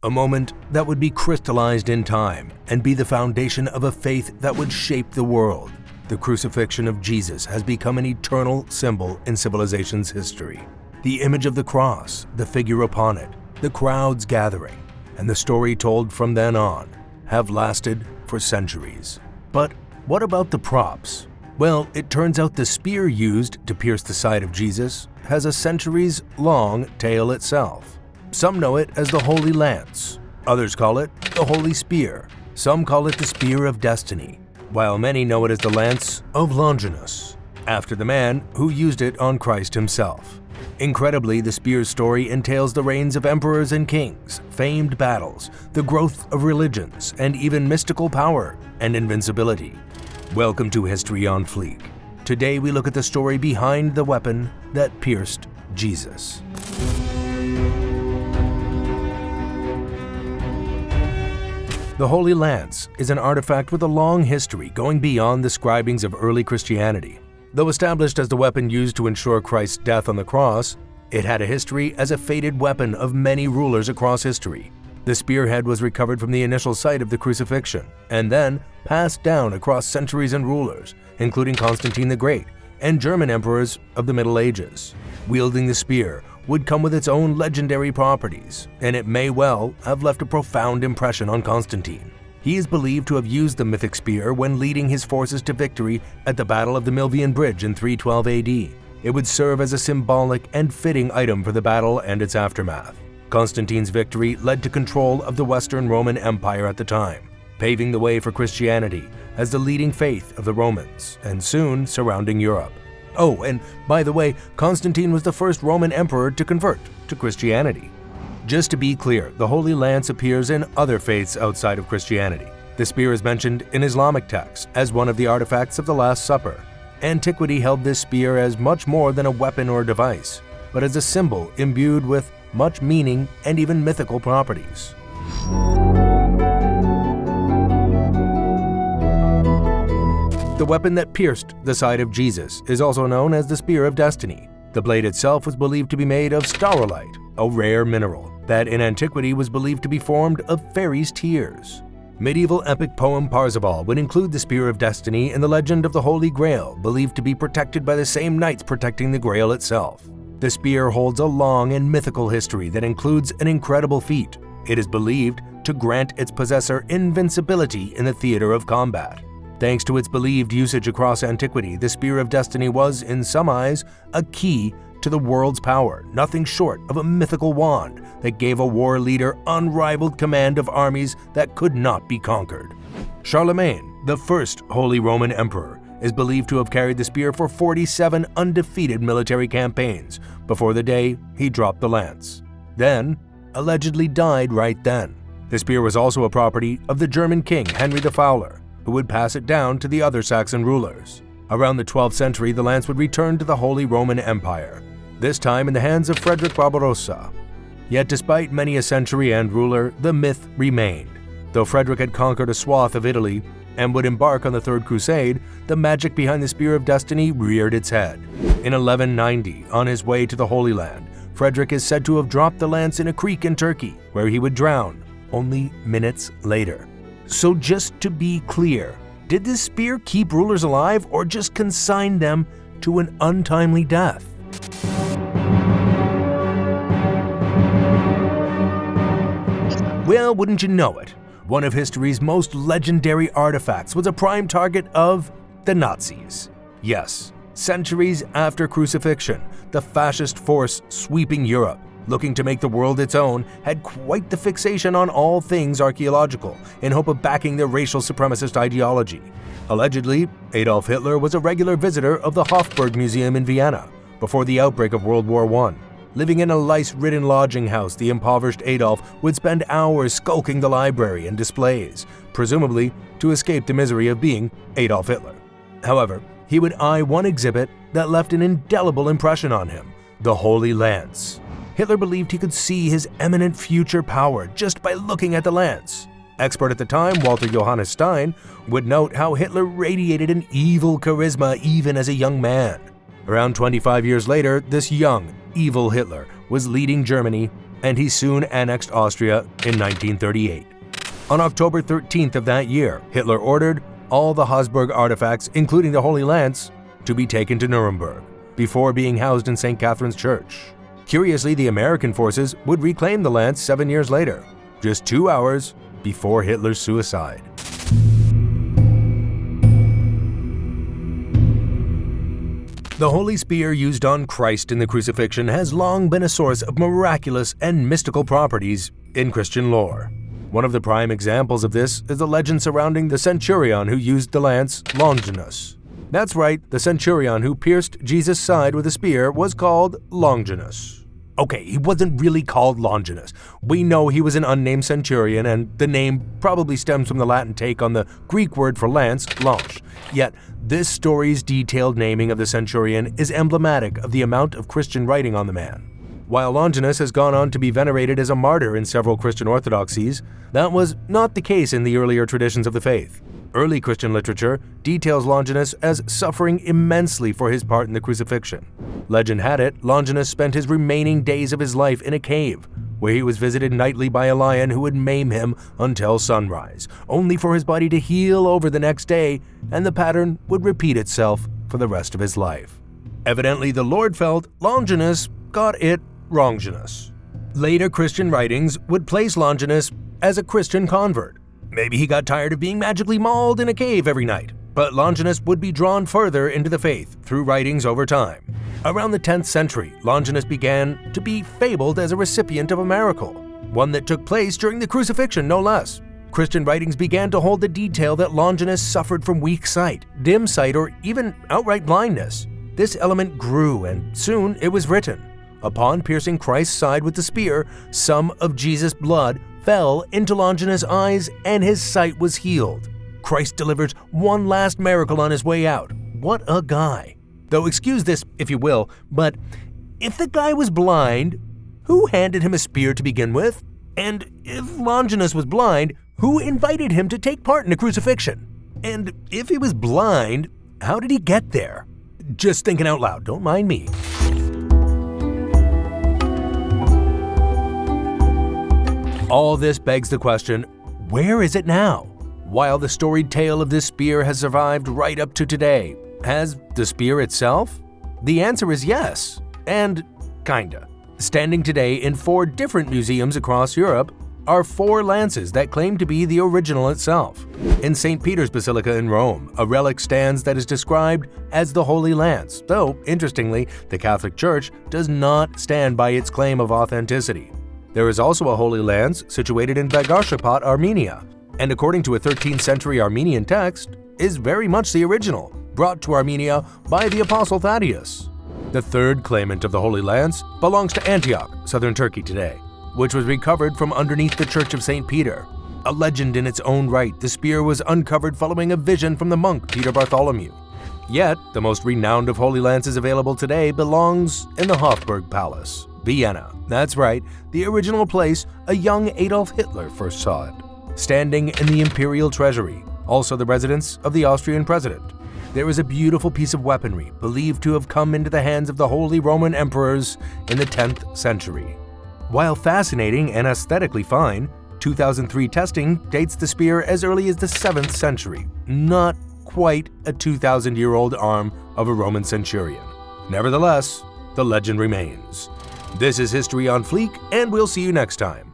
A moment that would be crystallized in time and be the foundation of a faith that would shape the world. The crucifixion of Jesus has become an eternal symbol in civilization's history. The image of the cross, the figure upon it, the crowds gathering, and the story told from then on have lasted for centuries. But what about the props? Well, it turns out the spear used to pierce the side of Jesus has a centuries-long tale itself. Some know it as the Holy Lance, others call it the Holy Spear, some call it the Spear of Destiny, while many know it as the Lance of Longinus, after the man who used it on Christ himself. Incredibly, the spear's story entails the reigns of emperors and kings, famed battles, the growth of religions, and even mystical power and invincibility. Welcome to History on Fleek. Today we look at the story behind the weapon that pierced Jesus. The Holy Lance is an artifact with a long history going beyond the scribings of early Christianity. Though established as the weapon used to ensure Christ's death on the cross, it had a history as a fated weapon of many rulers across history. The spearhead was recovered from the initial site of the crucifixion and then passed down across centuries and rulers, including Constantine the Great and German emperors of the Middle Ages. Wielding the spear would come with its own legendary properties, and it may well have left a profound impression on Constantine. He is believed to have used the mythic spear when leading his forces to victory at the Battle of the Milvian Bridge in 312 AD. It would serve as a symbolic and fitting item for the battle and its aftermath. Constantine's victory led to control of the Western Roman Empire at the time, paving the way for Christianity as the leading faith of the Romans, and soon surrounding Europe. Oh, and by the way, Constantine was the first Roman emperor to convert to Christianity. Just to be clear, the Holy Lance appears in other faiths outside of Christianity. The spear is mentioned in Islamic texts as one of the artifacts of the Last Supper. Antiquity held this spear as much more than a weapon or device, but as a symbol imbued with much meaning and even mythical properties. The weapon that pierced the side of Jesus is also known as the Spear of Destiny. The blade itself was believed to be made of staurolite, a rare mineral that in antiquity was believed to be formed of fairies' tears. Medieval epic poem Parzival would include the Spear of Destiny in the legend of the Holy Grail, believed to be protected by the same knights protecting the Grail itself. The spear holds a long and mythical history that includes an incredible feat. It is believed to grant its possessor invincibility in the theater of combat. Thanks to its believed usage across antiquity, the Spear of Destiny was, in some eyes, a key to the world's power, nothing short of a mythical wand that gave a war leader unrivaled command of armies that could not be conquered. Charlemagne, the first Holy Roman Emperor, is believed to have carried the spear for 47 undefeated military campaigns before the day he dropped the lance. Then, allegedly died right then. The spear was also a property of the German king Henry the Fowler, who would pass it down to the other Saxon rulers. Around the 12th century, the lance would return to the Holy Roman Empire, this time in the hands of Frederick Barbarossa. Yet despite many a century and ruler, the myth remained. Though Frederick had conquered a swath of Italy and would embark on the Third Crusade, the magic behind the Spear of Destiny reared its head. In 1190, on his way to the Holy Land, Frederick is said to have dropped the lance in a creek in Turkey, where he would drown only minutes later. So just to be clear, did this spear keep rulers alive or just consign them to an untimely death? Well, wouldn't you know it? One of history's most legendary artifacts was a prime target of the Nazis. Yes, centuries after crucifixion, the fascist force sweeping Europe, looking to make the world its own, had quite the fixation on all things archaeological in hope of backing their racial supremacist ideology. Allegedly, Adolf Hitler was a regular visitor of the Hofburg Museum in Vienna before the outbreak of World War I. Living in a lice-ridden lodging house, the impoverished Adolf would spend hours skulking the library and displays, presumably to escape the misery of being Adolf Hitler. However, he would eye one exhibit that left an indelible impression on him: the Holy Lance. Hitler believed he could see his eminent future power just by looking at the lance. Expert at the time, Walter Johannes Stein, would note how Hitler radiated an evil charisma even as a young man. Around 25 years later, this young, evil Hitler was leading Germany and he soon annexed Austria in 1938. On October 13th of that year, Hitler ordered all the Habsburg artifacts, including the Holy Lance, to be taken to Nuremberg, before being housed in St. Catherine's Church. Curiously, the American forces would reclaim the lance 7 years later, just 2 hours before Hitler's suicide. The Holy Spear used on Christ in the crucifixion has long been a source of miraculous and mystical properties in Christian lore. One of the prime examples of this is the legend surrounding the centurion who used the lance Longinus. That's right, the centurion who pierced Jesus' side with a spear was called Longinus. Okay, he wasn't really called Longinus. We know he was an unnamed centurion, and the name probably stems from the Latin take on the Greek word for lance, lanche. Yet, this story's detailed naming of the centurion is emblematic of the amount of Christian writing on the man. While Longinus has gone on to be venerated as a martyr in several Christian orthodoxies, that was not the case in the earlier traditions of the faith. Early Christian literature details Longinus as suffering immensely for his part in the crucifixion. Legend had it, Longinus spent his remaining days of his life in a cave, where he was visited nightly by a lion who would maim him until sunrise, only for his body to heal over the next day, and the pattern would repeat itself for the rest of his life. Evidently, the Lord felt Longinus got it wronginus. Later Christian writings would place Longinus as a Christian convert. Maybe he got tired of being magically mauled in a cave every night, but Longinus would be drawn further into the faith through writings over time. Around the 10th century, Longinus began to be fabled as a recipient of a miracle, one that took place during the crucifixion, no less. Christian writings began to hold the detail that Longinus suffered from weak sight, dim sight, or even outright blindness. This element grew, and soon it was written, "Upon piercing Christ's side with the spear, some of Jesus' blood fell into Longinus' eyes, and his sight was healed. Christ delivers one last miracle on his way out. What a guy." Though excuse this if you will, but if the guy was blind, who handed him a spear to begin with? And if Longinus was blind, who invited him to take part in the crucifixion? And if he was blind, how did he get there? Just thinking out loud, don't mind me. All this begs the question, where is it now? While the storied tale of this spear has survived right up to today, has the spear itself? The answer is yes, and kinda. Standing today in 4 different museums across Europe are 4 lances that claim to be the original itself. In St. Peter's Basilica in Rome, a relic stands that is described as the Holy Lance, though, interestingly, the Catholic Church does not stand by its claim of authenticity. There is also a Holy Lance situated in Bagashapot, Armenia, and according to a 13th century Armenian text, is very much the original, brought to Armenia by the Apostle Thaddeus. The third claimant of the Holy Lance belongs to Antioch, southern Turkey today, which was recovered from underneath the Church of St. Peter. A legend in its own right, the spear was uncovered following a vision from the monk Peter Bartholomew. Yet, the most renowned of Holy Lances available today belongs in the Hofburg Palace, Vienna. That's right, the original place a young Adolf Hitler first saw it. Standing in the Imperial Treasury, also the residence of the Austrian president, there is a beautiful piece of weaponry believed to have come into the hands of the Holy Roman Emperors in the 10th century. While fascinating and aesthetically fine, 2003 testing dates the spear as early as the 7th century, not quite a 2,000-year-old arm of a Roman centurion. Nevertheless, the legend remains. This is History on Fleek, and we'll see you next time.